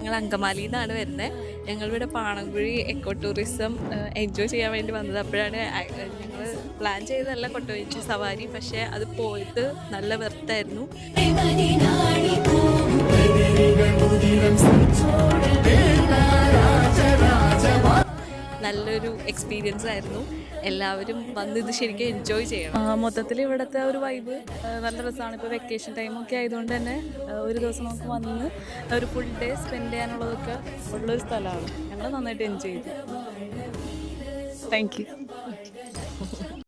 ഞങ്ങൾ അങ്കമാലിയിൽ നിന്നാണ് വരുന്നത്. ഞങ്ങളിവിടെ പാണങ്കുഴി എക്കോ ടൂറിസം എൻജോയ് ചെയ്യാൻ വേണ്ടി വന്നത്. അപ്പോഴാണ് ഞങ്ങൾ പ്ലാൻ ചെയ്തതല്ല കൊട്ടവഞ്ചി സവാരി, പക്ഷേ അത് പോയിട്ട് നല്ല വെർത്തായിരുന്നു. നല്ലൊരു എക്സ്പീരിയൻസ് ആയിരുന്നു. എല്ലാവരും വന്ന് ഇത് ശരിക്കും എൻജോയ് ചെയ്യണം. മൊത്തത്തിൽ ഇവിടുത്തെ ഒരു വൈബ് നല്ല രസമാണ്. ഇപ്പോൾ വെക്കേഷൻ ടൈമൊക്കെ ആയതുകൊണ്ട് തന്നെ ഒരു ദിവസം നമുക്ക് വന്ന് ഒരു ഫുൾ ഡേ സ്പെൻഡ് ചെയ്യാനുള്ളതൊക്കെ ഉള്ളൊരു സ്ഥലമാണ്. ഞങ്ങൾ നന്നായിട്ട് എൻജോയ് ചെയ്തു. Thank you.